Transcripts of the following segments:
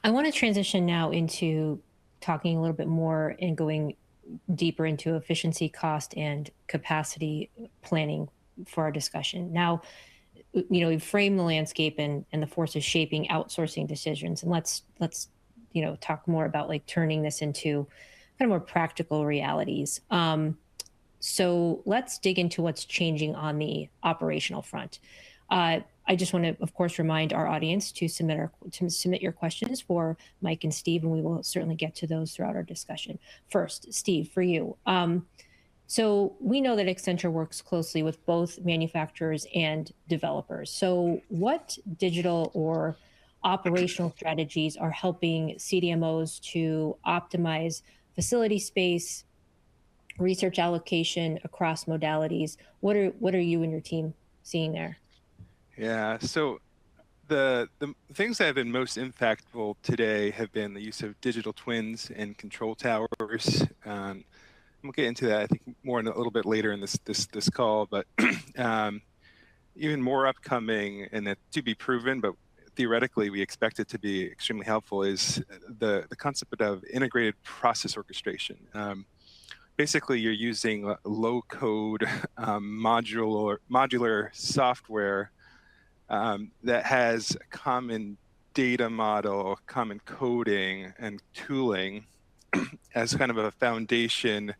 I want to transition now into talking a little bit more and going deeper into efficiency, cost, and capacity planning for our discussion. Now, we've framed the landscape and the forces shaping outsourcing decisions, and let's talk more about like turning this into kind of more practical realities. So let's dig into what's changing on the operational front. I just want to, of course, remind our audience to submit your questions for Mike and Steve, and we will certainly get to those throughout our discussion. First, Steve, for you. So we know that Accenture works closely with both manufacturers and developers. So what digital or operational strategies are helping CDMOs to optimize facility space, research allocation across modalities? What are you and your team seeing there? Yeah, so the things that have been most impactful today have been the use of digital twins and control towers. We'll get into that, I think, more in a little bit later in this call, but um, even more upcoming and that to be proven, but theoretically we expect it to be extremely helpful is the concept of integrated process orchestration. Basically, you're using low code modular software that has a common data model, common coding and tooling as kind of a foundation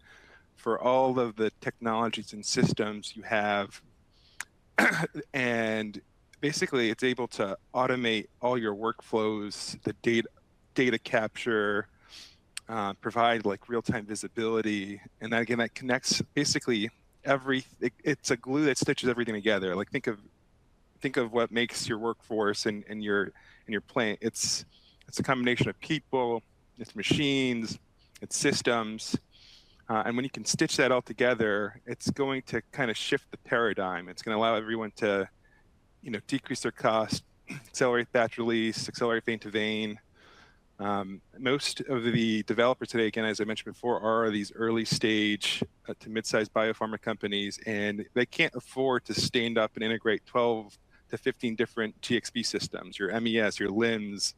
for all of the technologies and systems you have. And basically, it's able to automate all your workflows, the data capture, provide like real-time visibility. And that, again, that connects basically it's a glue that stitches everything together. Like think of what makes your workforce and your plant. It's a combination of people, it's machines, it's systems, and when you can stitch that all together, it's going to kind of shift the paradigm. It's going to allow everyone to, decrease their cost, accelerate batch release, accelerate vein to vein. Most of the developers today, again, as I mentioned before, are these early stage to mid-sized biopharma companies, and they can't afford to stand up and integrate 12 to 15 different GXP systems, your MES, your LIMS,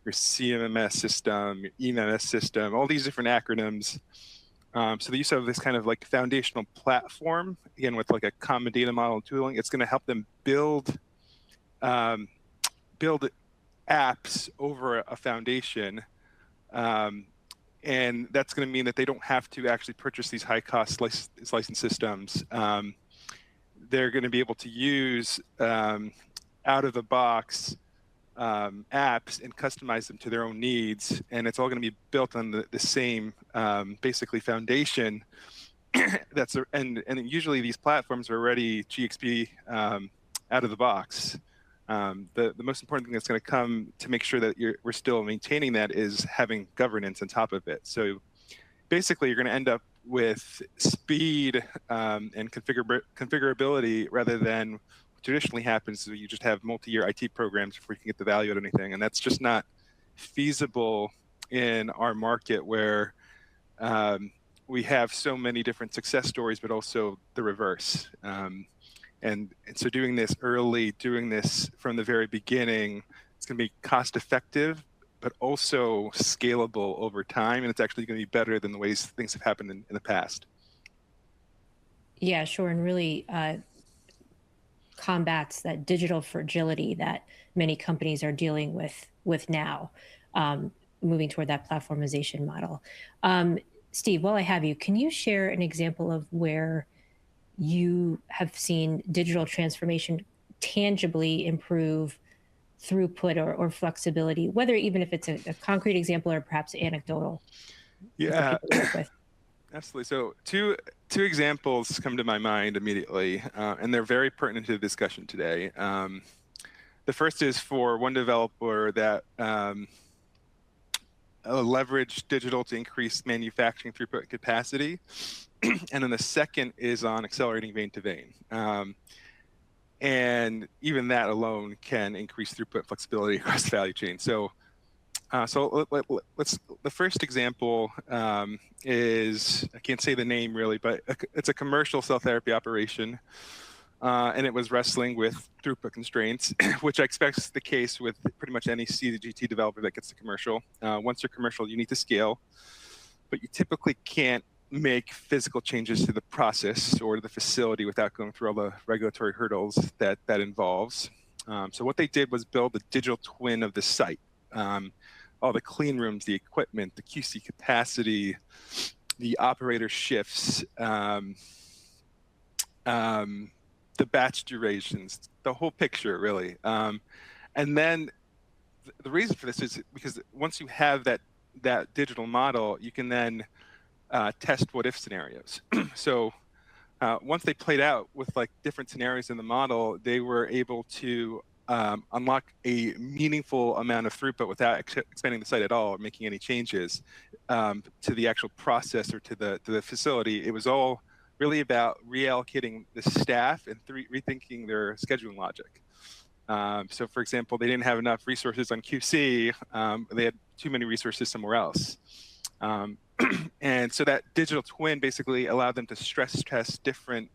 your CMMS system, your EMS system, all these different acronyms. So the use of this kind of like foundational platform, again, with like a common data model and tooling, it's going to help them build apps over a foundation. And that's going to mean that they don't have to actually purchase these high-cost license systems. They're going to be able to use out-of-the-box apps and customize them to their own needs, and it's all going to be built on the same basically foundation. And usually these platforms are already GXP out of the box. The most important thing that's going to come to make sure that we're still maintaining that is having governance on top of it. So basically, you're going to end up with speed and configurability rather than what traditionally happens. So you just have multi-year IT programs before you can get the value out of anything, and that's just not feasible in our market where we have so many different success stories, but also the reverse. And so doing this early, doing this from the very beginning, it's going to be cost effective, but also scalable over time. And it's actually going to be better than the ways things have happened in the past. Yeah, sure. And really combats that digital fragility that many companies are dealing with now, moving toward that platformization model. Steve, while I have you, can you share an example of where you have seen digital transformation tangibly improve throughput or flexibility, whether even if it's a concrete example or perhaps anecdotal? Yeah, absolutely. So two examples come to my mind immediately, and they're very pertinent to the discussion today. The first is for one developer that leveraged digital to increase manufacturing throughput capacity. And then the second is on accelerating vein to vein. And even that alone can increase throughput flexibility across the value chain. So let's the first example is, I can't say the name really, but it's a commercial cell therapy operation. and it was wrestling with throughput constraints, which I expect is the case with pretty much any CGT developer that gets to commercial. Once you're commercial, you need to scale, but you typically can't make physical changes to the process or to the facility without going through all the regulatory hurdles that involves. So what they did was build a digital twin of the site. All the clean rooms, the equipment, the QC capacity, the operator shifts, the batch durations, the whole picture, really. And then the reason for this is because once you have that digital model, you can then test what if scenarios. So once they played out with like different scenarios in the model, they were able to unlock a meaningful amount of throughput without expanding the site at all or making any changes to the actual process or to the facility. It was all really about reallocating the staff and rethinking their scheduling logic. So for example, they didn't have enough resources on QC. They had too many resources somewhere else. And so that digital twin basically allowed them to stress test different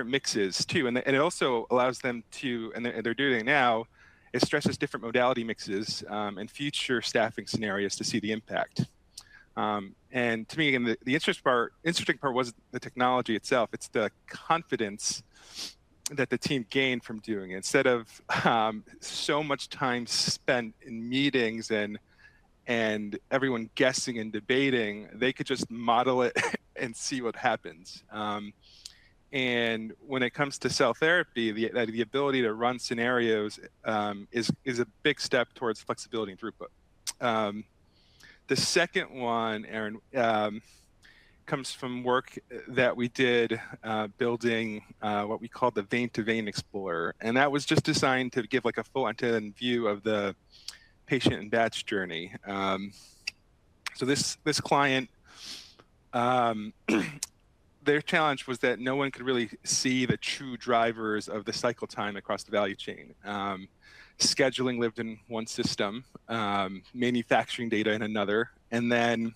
mixes too. And it also allows them to, and they're doing it now, it stresses different modality mixes and future staffing scenarios to see the impact. And to me, again, the interesting part wasn't the technology itself. It's the confidence that the team gained from doing it. Instead of so much time spent in meetings and everyone guessing and debating, they could just model it and see what happens. And when it comes to cell therapy, the ability to run scenarios is a big step towards flexibility and throughput. The second one, Aaron, comes from work that we did building what we call the vein-to-vein explorer. And that was just designed to give like a full end-to-end view of the patient and batch journey. So this client, their challenge was that no one could really see the true drivers of the cycle time across the value chain. Scheduling lived in one system, manufacturing data in another, and then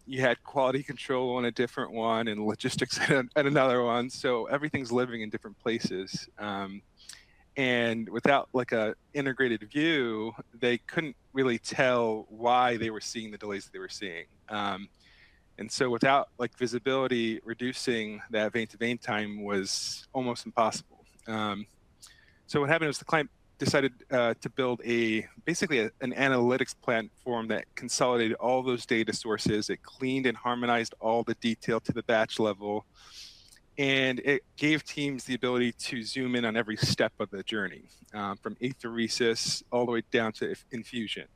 you had quality control on a different one and logistics in another one. So everything's living in different places. And without like a integrated view, they couldn't really tell why they were seeing the delays that they were seeing. And so without like visibility, reducing that vein-to-vein time was almost impossible. So what happened was the client decided to build basically an analytics platform that consolidated all those data sources. It cleaned and harmonized all the detail to the batch level. And it gave teams the ability to zoom in on every step of the journey, from apheresis all the way down to infusion.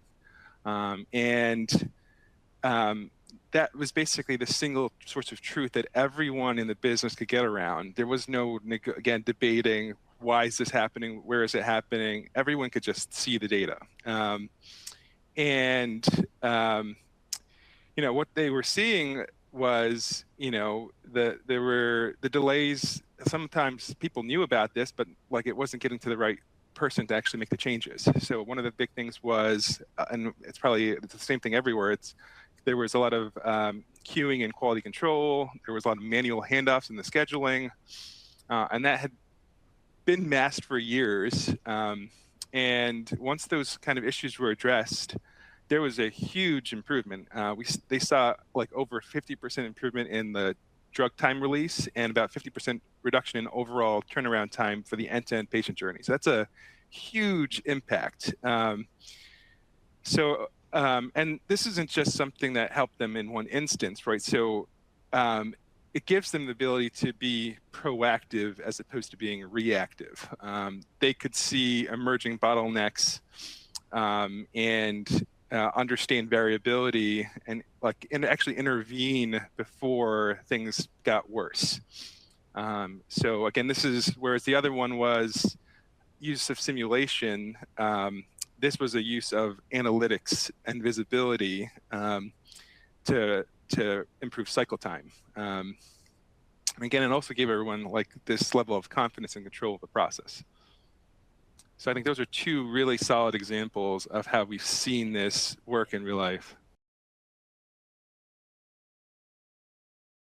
That was basically the single source of truth that everyone in the business could get around. There was no, again, debating, why is this happening? Where is it happening? Everyone could just see the data. What they were seeing was, there were the delays. Sometimes people knew about this, but like it wasn't getting to the right person to actually make the changes. So one of the big things was, and it's the same thing everywhere, there was a lot of queuing and quality control. There was a lot of manual handoffs in the scheduling, and that had been masked for years. And once those kind of issues were addressed, there was a huge improvement. They saw like over 50% improvement in the drug time release and about 50% reduction in overall turnaround time for the end-to-end patient journey. So that's a huge impact. And this isn't just something that helped them in one instance, right? So it gives them the ability to be proactive as opposed to being reactive. They could see emerging bottlenecks and understand variability and actually intervene before things got worse. So again, this is whereas the other one was use of simulation. This was a use of analytics and visibility to improve cycle time. And again, it also gave everyone like this level of confidence and control of the process. So I think those are two really solid examples of how we've seen this work in real life.